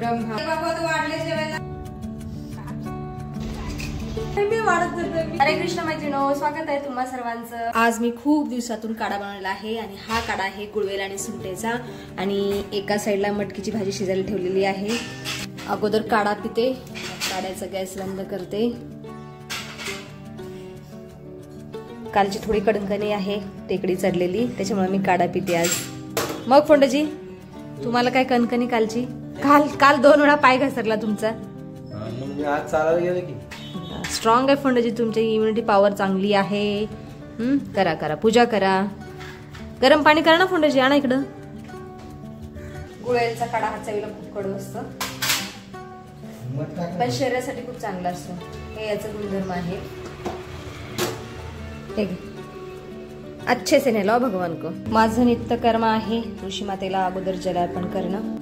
ब्रह्मा हरे कृष्ण मैत्रिणो, स्वागत आहे तुम्हा सर्वांचं। आज मी खूप दिवसातून काढा बनवलेला आहे आणि हा काढा आहे गुळवेल आणि सुंठेचा। आणि एका साईडला मटकीची भाजी शिजायला ठेवलेली आहे। अगोदर काढा पिते, काढ्याचा गॅस बंद करते। कालची थोडी कडंकणी आहे, टेकडी चढलेली, त्याच्यामुळे मी काढा पिते आज। मग फोंडजी, तुम्हाला काय कणकणी कालची? काल 2 वेळा पाय घसरला तुमचा। आज चालायला गेलं की स्ट्रॉंग आहे फोंडजी, तुमची इम्युनिटी पॉवर चांगली आहे। करा करा, पूजा करा, गरम पाणी करा ना फोंडजी, आणा इकडं। गुळवेलचा काढा हा चवीला खूप कडू असतो, पण शरीरासाठी खूप चांगला असतो, हे याचा गुणधर्म आहे। अच्छे से नेलो भगवान को। माझं नित्य कर्म आहे तुळशी मातेला अगोदर जल अर्पण करणं।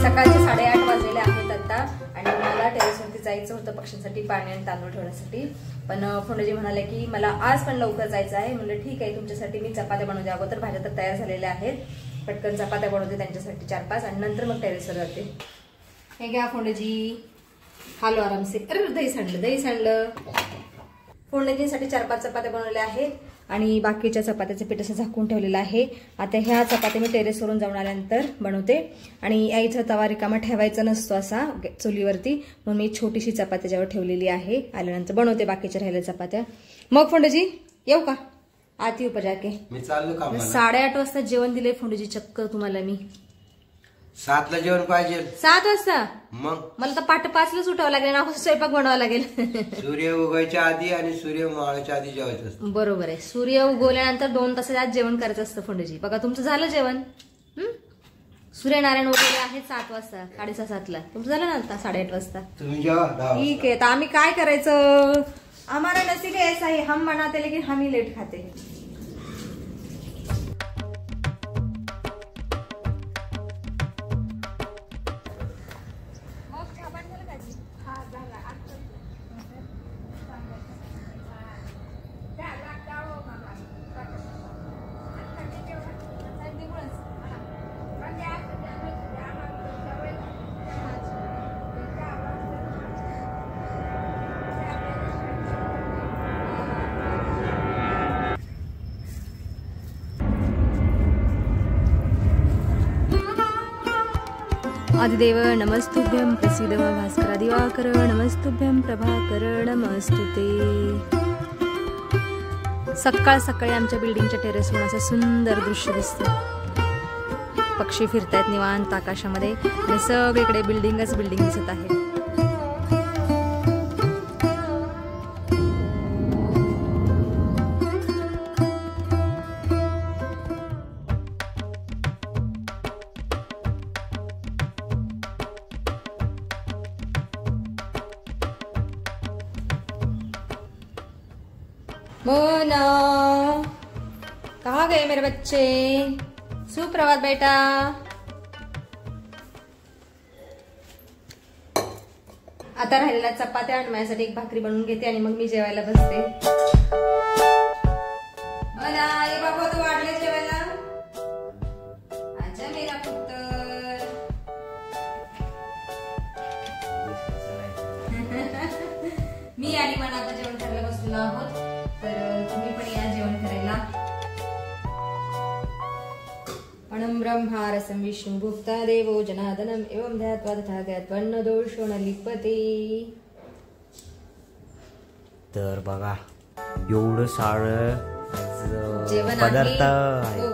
सकाळचे 8:30 वाजलेले आहेत आता आणि मला टेरेसवरती जायचं होतं पक्ष्यांसाठी पाणी आणि तांदूळ ठेवण्यासाठी, पण फोंडजी म्हणाले की मला आज पण लवकर जायचं आहे। म्हणलं ठीक आहे, तुमच्यासाठी मी चपात्या बनवते, अगोदर भाज्या तर तयार झालेल्या आहेत, पटकन चपात्या बनवते त्यांच्यासाठी 4-5 आणि नंतर मग टेरेसवर जाते। हे घ्या फोंडजी, हालो आरामसे। अरे दही सांडलं। फोंडजीसाठी 4-5 चपात्या बनवल्या आहेत आणि बाकीच्या चपात्याचं पीठ असं झाकून ठेवलेलं आहे। आता ह्या चपात्या मी टेरेसवरून जाऊन आल्यानंतर बनवते आणि यायचा तवा रिकामा ठेवायचा नसतो असा चुलीवरती, म्हणून मी छोटीशी चपाती ज्यावर ठेवलेली आहे, आल्यानंतर बनवते बाकीच्या राहिल्या चपात्या। मग फोंडजी येऊ का? आती ऊपर जाके मी चाललो का? 8:30 वाजता जेवण दिले फोंडजी चक्क तुम्हाला मी। 7 ला जेवण पाहिजे। 7 वाजता? मग मला तर 5:30 उठावं लागेल ना, स्वयंपाक बनवावा लागेल। सूर्य उगवायच्या आधी आणि सूर्य मावळायच्या आधी जेवायचं असतं। बरोबर आहे, सूर्य उगवल्यानंतर 2 तासाच्या आत जेवण करायचं असतं फोंडजी। बघा तुमचं झालं जेवण। सूर्यनारायण उगवले आहेत 7 वाजता, 6:30-7 ला, तुमचं झालं ना आता 8:30 वाजता। तुम्ही जेवा 10 ठीक आहे, तर आम्ही काय करायचं? हमारा नसीब ऐसा है, हम बनाते लेकिन हम ही लेट खाते। आदिदेव नमस्तुभ्यं, प्रसीद भास्कर दिवाकर नमस्तुभ्यं, प्रभाकर नमस्तुते। सकाळ सकाळी आमच्या बिल्डिंगच्या टेरेसवर असं सुंदर दृश्य दिसतं। पक्षी फिरतायत निवांत आकाशामध्ये आणि सगळीकडे बिल्डिंगच बिल्डिंग दिसत आहे। मोना, कहाँ गए मेरे बच्चे? सुप्रभात बेटा। आता राहिलेल्या चपात्या आणि माझ्यासाठी एक भाकरी बनवून घेते आणि मग मी जेवायला बसते। मोना, ये बाबा तू वाढले जेवायला? अच्छा मेरा पुत्र। मी आणि मना आता जेवण करायला बसलेलो आहोत, तर तुम्ही पण या जेवण करायला। अणं ब्रह्मा रसं विष्णु भुक्ता देवो जनार्दनम् एवं ध्यात्वा तथा ज्ञात्वा दोषो न लिप्यते। तर बघा एवढं सारं पदार्थ आहे,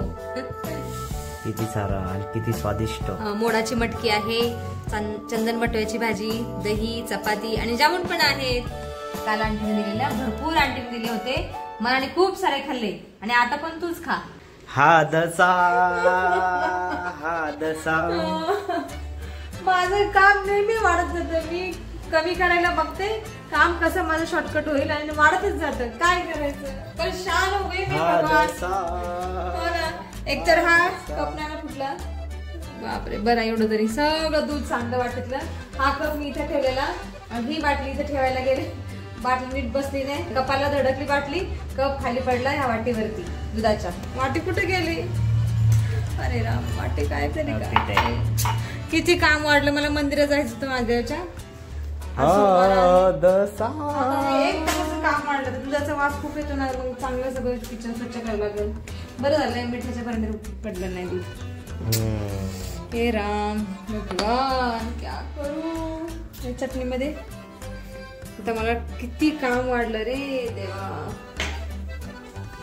किती सारा आणि किती स्वादिष्ट। मोडाची मटकी आहे, चंदन बटव्याची भाजी, दही, चपाती आणि जामुन पण आहेत। काल आंटीने दिलेल्या, भरपूर आंटीने दिले होते, मनाने खूप सारे खाल्ले आणि आता पण तूच खा। हा दसा माझं काम नेहमी वाढत जातं, मी कमी करायला बघते, काम कसं माझं शॉर्टकट होईल आणि वाढतच जातं, काय करायचं? परेशान हो गई मी भगवान। एक तर हा कप नाही फुटला, बापरे, बरं एवढं तरी सगळं दूध चांगलं वाटलं। हा कप मी इथे ठेवलेला आणि ही बाटली इथे ठेवायला गेले बाटली नीट बसली नाही, कपाला धडकली बाटली, कप खाली पडला ह्या वाटीवरती दुधाच्या. वाटी कुठे गेली? अरे राम, वाटी काय तरी काय. किती काम वाढलं, मला मंदिरात जायचं होतं माझ्याच्या. एक काम वाढलं, दुधाचा वास खूप येतो ना, मग चांगलं सगळं किचन स्वच्छ करावं लागेल. बरं झालंय मिठाच्या पर्यंत पडलं नाही दूध. हे राम भगवान, क्या करू चटणीमध्ये. आता मला किती काम वाढलं रे देवा.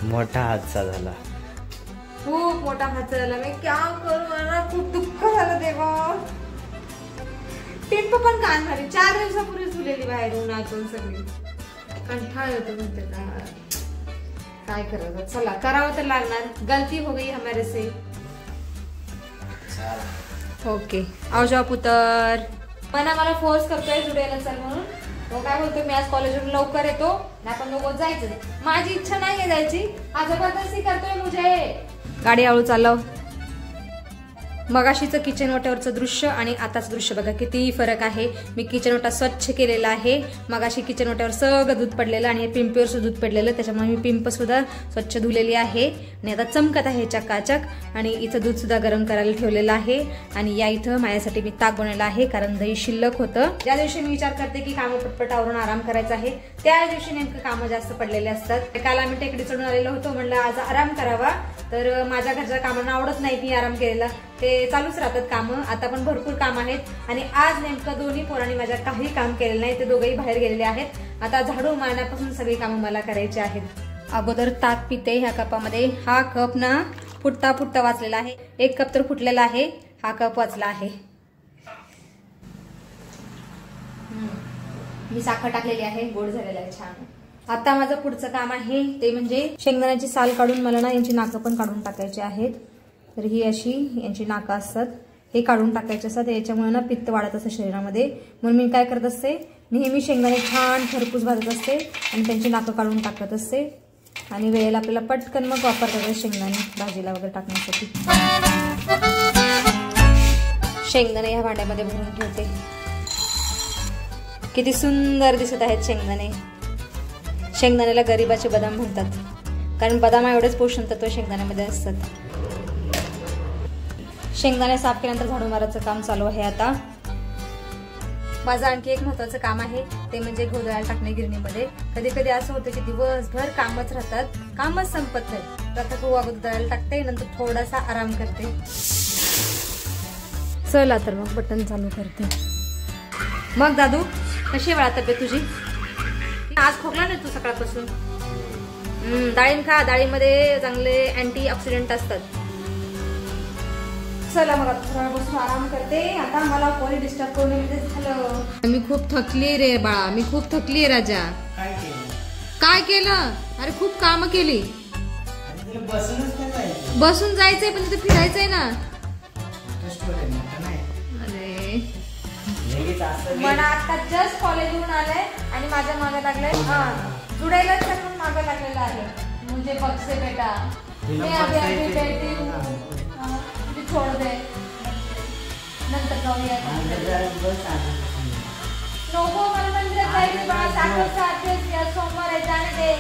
मोठा हादसा झाला, खूप मोठा हादसा झाला. मी क्या करू, मला खूप दुःख झालं देवा. पिंप पण कान झाली, 4 दिवसापूर्वी झुलेली बाहेर उन्हातून सगळी. कंठाळ होतो म्हणते काय करायचं. चला करावं तर लागणार, गलती हो गई हमारे से. ओके आओ जाओ पुतर. पण मला फोर्स करतोय जुडायला चल म्हणून. तो काय बोलतो, मी आज कॉलेजवरून लवकर येतो ना, आपण दोघं जायचं. माझी इच्छा नाहीये जायची, हा जबरदस्ती करतोय मुझे. गाडी हळू चालव. मगाशीचं किचन वाट्यावरचं दृश्य आणि आताच दृश्य बघा किती फरक आहे. मी किचन वाटा स्वच्छ केलेला आहे. मगाशी किचन वाट्यावर सगळं दूध पडलेलं आणि पिंपीवर सुद्धा दूध पडलेलं, त्याच्यामुळे मी पिंप सुद्धा स्वच्छ धुलेली आहे आणि आता चमकत आहे चकाचक. आणि इथं दूध सुद्धा गरम करायला ठेवलेलं आहे. आणि या इथं माझ्यासाठी मी ताक बनवलं आहे, कारण दही शिल्लक होतं. ज्या दिवशी मी विचार करते की कामं पटपटावरून आराम करायचा आहे, त्या दिवशी नेमकं कामं जास्त पडलेले असतात. काल आम्ही टेकडी चढून आलेलो होतो, म्हणलं आज आराम करावा. तर माझ्या घरच्या कामांना आवडत नाही मी आराम केलेला, ते चालूच राहतात कामं. आता पण भरपूर काम आहेत आणि आज नेमकं दोन्ही पोरांनी माझ्या काही काम केलेलं नाही, ते दोघंही बाहेर गेलेले आहेत. आता झाडू मारण्यापासून सगळी कामं मला करायची आहेत. अगोदर ताक पिते ह्या कपामध्ये. हा कप ना फुटता फुटता वाचलेला आहे, 1 कप तर फुटलेला आहे, हा कप वाचला आहे. मी साखर टाकलेली आहे, गोड झालेला आहे छान. आता माझं पुढचं काम आहे ते म्हणजे शेंगदाण्याची साल काढून मला ना यांची नाकं पण काढून टाकायची आहेत. तर ही अशी यांची नाकं असतात, हे काढून टाकायचे असतात. याच्यामुळे ना पित्त वाढत असतं शरीरामध्ये, म्हणून मी काय करत असते, नेहमी शेंगदाणे छान खरपूस भाजत असते आणि त्यांची नाकं काढून टाकत असते. आणि वेळेला आपल्याला पटकन मग वापरता येते शेंगदाणे भाजीला वगैरे टाकण्यासाठी. शेंगदाणे ह्या भांड्यामध्ये भरून ठेवते. किती सुंदर दिसत आहेत शेंगदाणे. शेंगदाण्याला गरिबाचे बदाम म्हणतात, कारण बदाम एवढेच पोषण तत्व शेंगदाण्यामध्ये असतात. शेंगदाणे साफ केल्यानंतर झाडू मारायचं काम चालू आहे. आता माझं आणखी एक महत्वाचं काम आहे ते म्हणजे गोधळाला टाकणे गिरणीमध्ये. कधी कधी असं होतं की दिवसभर कामच राहतात, कामच संपत नाही. आता गहू गोधळाला टाकते, नंतर थोडासा आराम करते. चला तर मग बटन चालू करते. मग दादू कशी आहे बाळा तब्येत तुझी? आज खोकला नाही तू सकाळपासून? डाळिंब खा, डाळिंबमध्ये चांगले अँटी ऑक्सिडंट असतात. चला मग थोडा बसून आराम करते. आता मला कोणी डिस्टर्ब करून झालं. मी खूप थकली रे बाळा, मी खूप थकली राजा. काय केलं? अरे खूप काम केली. बसून जायचंय पण तिथे फिरायचंय ना. अरे मला आता जस्ट कॉलेजवरून आलंय आणि माझ्या मागे लागलंय. जुडायला म्हणून मागे लागलेला आहे. मुझे बक्से बेटा, मैं अभी अभी बैठी हूँ, छोड़ दे, नंतर जाऊया. नको मला मंदिरात जायचं बाळा, साखरचा अभ्यास घ्या, सोमवार आहे जाणे दे,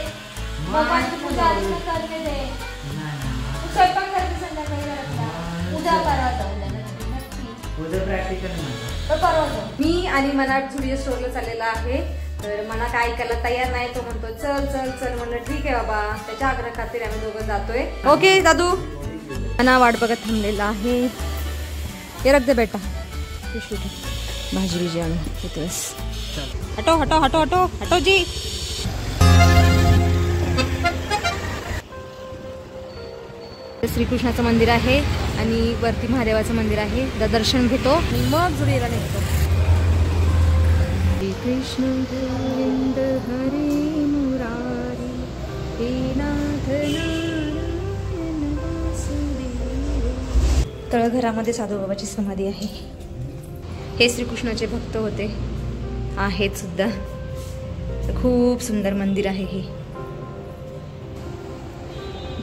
भगवानची पूजा अर्चना करणे दे. स्वयंपाक करते संध्याकाळी घरातला. उद्या परवा जाऊ, उद्या प्रॅक्टिकल परवा जाऊ. मी आणि मनात झुडिओ स्टोअरला चाललेला आहे. तर मना काय ऐकायला तयार नाही, तो म्हणतो चल चल चल. म्हणलं ठीक आहे बाबा, त्याच्या आग्रह खातीर आम्ही दोघं जातोय. ओके दादू. मना वाट बघत थांबलेला आहे. हे रख दे बेटा, भाजी बिजी आणून येतोस. हटो हटो हटो हटो हटो जी. श्रीकृष्णाचं मंदिर आहे आणि वरती महादेवाचं मंदिर आहे. दर्शन घेतो आणि मग जुडीला निघतो. श्रीकृष्ण गोविंद हरे मुरारी हे नाथ नारायण वासुदेव. तळघरामध्ये साधूबाबाची समाधी आहे. हे श्रीकृष्णाचे भक्त होते, आहेत सुद्धा. खूप सुंदर मंदिर आहे हे.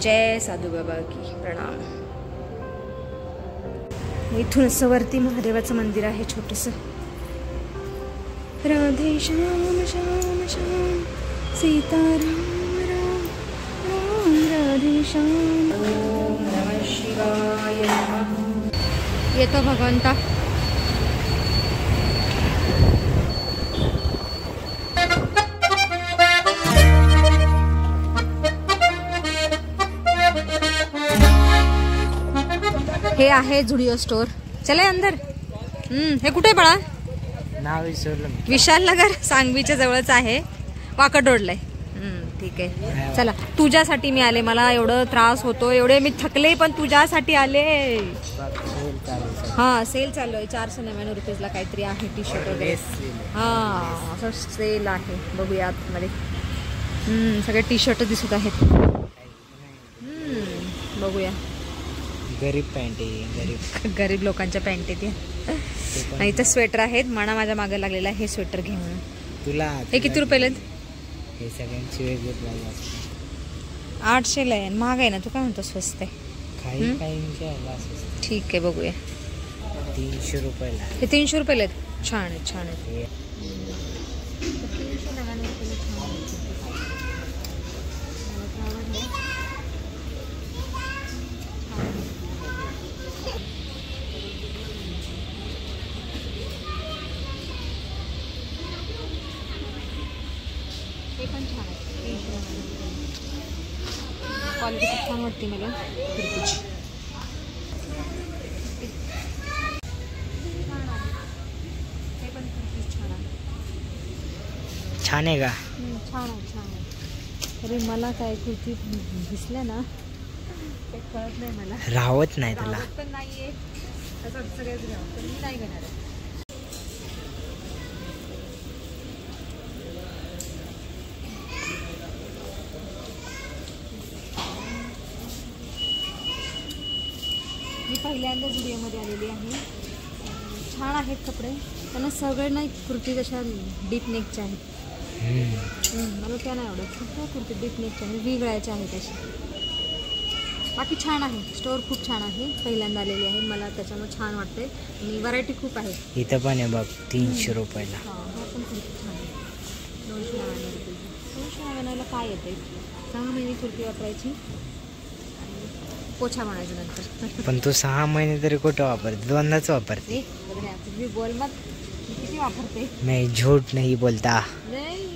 जय साधू बाबा की प्रणाम. इथून असं वरती महादेवाचं मंदिर आहे छोटस. राधे श्याम श्याम श्याम सीताराम राम राम राधे श्याम. ओम नमः शिवाय नमः. येतो भगवंता. हे आहे झुडिओ स्टोर. चले अंदर. हे कुठे बाळा? नाव विसरलं. विशाल नगर सांगवीच्या जवळच आहे. वाकड रोडला आहे. ठीक आहे चला. तुझ्यासाठी मी आले. मला एवढं त्रास होतो, एवढे मी थकले, पण तुझ्यासाठी आले. हा सेल चालू आहे. 499 रुपयाला काहीतरी आहे टी शर्ट वगैरे. हा असं सेल आहे. बघूया आतमध्ये. सगळे टी शर्ट दिसत आहेत. बघूया. गरीब पॅन्ट आहे. गरीब लोकांच्या पॅन्ट आहेत. इथं स्वेटर आहेत. मणा माझ्या मागे लागलेला आहे हे स्वेटर घे म्हणून. तुला हे किती रुपयाला? हे सगळ्यांची वेगळी प्राइस असते. 800ला आहे. महाग आहे ना? तू काय म्हणतो स्वस्त आहे? काही काहींचे आहे. ठीक आहे बघूया. 300 रुपयाला. हे 300 रुपयाला आहेत. छान आहे छान आहे. हे पण छान आहे. क्वालिटी छान वाटते मला कुर्तीची. हे पण कुर्ती छान आहे. छान आहे का? छान आहे छान आहे. अरे मला काय कुर्ती दिसल्या ना ते कळत नाही मला. राहत नाही तुला. पण नाहीये असं सगळ्याच घ्या. पण मी नाही घेणार आहे. मी पहिल्यांदा झुडिओमध्ये आलेली आहे. छान आहेत कपडे. त्यांना सगळ्यांना कुर्ती तशा डीप नेकच्या आहेत. मला त्या नाही आवडत. खूप कुर्ती डीप नेकच्या आहेत. वेगळ्याच्या आहेत अशा. बाकी छान आहे. स्टोअर खूप छान आहे. पहिल्यांदा आलेली आहे. मला त्याच्यामुळे छान वाटते. आणि व्हरायटी खूप आहे. इथं पण आहे बघ 300 रुपयाला. हा पण कुर्ती छान आहे. 299 रुपये. 299ला काय येते? 6 महिने कुर्ती वापरायची. पोछा बनायचं नंतर. पण तू 6 महिने तरी कुठं वापरते? दोनदाच वापरते. बोल मत. किती वापरते? मैं झूठ नहीं बोलता. नाही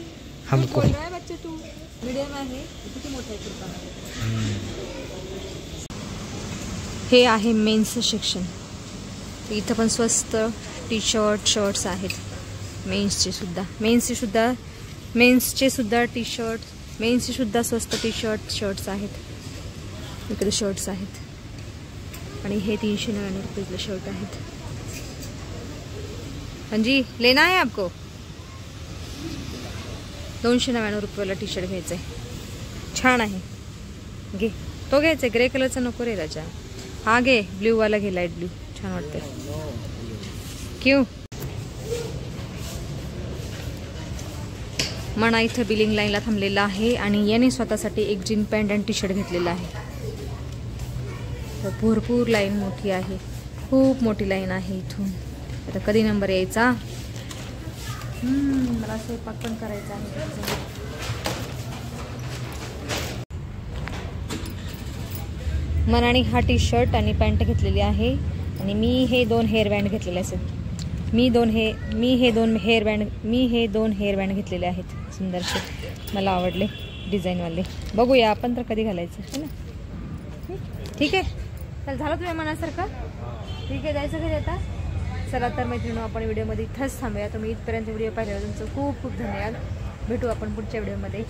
हमको बोल रहा है बच्चे तू. मीडियम आहे. किती मोठा आहे कुर्ता. हे आहे मेन्सचं सेक्शन. इथं पण स्वस्त टी शर्ट शर्ट्स आहेत. मेन्सचे सुद्धा टी शर्ट. मेन्सचे सुद्धा स्वस्त टी शर्ट्स आहेत. इकडे शर्ट्स आहेत. आणि हे 399 रुपयाला शर्ट आहेत. जी लेना है आपको? 299 रुपयाला टी शर्ट घ्यायचं आहे. छान आहे. घे तो घ्यायचा. ग्रे कलरचा नको रे राजा. हा घे ब्ल्यूवाला घे. लाईट ब्ल्यू छान वाटते. क्यों? मणा इथं बिलिंग लाईनला थांबलेला आहे. आणि याने स्वतःसाठी एक जीन पॅन्ट आणि टी शर्ट घेतलेला आहे. भरपूर लाईन मोठी आहे. खूप मोठी लाईन आहे इथून. आता कधी नंबर यायचा? मला स्वयंपाक पण करायचा आहे. मनाने हा टी शर्ट आणि पॅन्ट घेतलेली आहे. आणि मी हे 2 हेअर बँड घेतलेले आहेत. मी हे दोन हेअर बँड घेतलेले आहेत. सुंदरसे मला आवडले डिझाईनवाले. बघूया आपण तर कधी घालायचं है ना. ठीक आहे चल. झालं तुझ्या मनासारखं? ठीक आहे जायचं घरी आता. चला तर मैत्रिणी आपण व्हिडिओमध्ये इथंच थांबूया. तुम्ही इथपर्यंत व्हिडिओ पाहिल्यावर तुमचं खूप खूप धन्यवाद. भेटू आपण पुढच्या व्हिडिओमध्ये.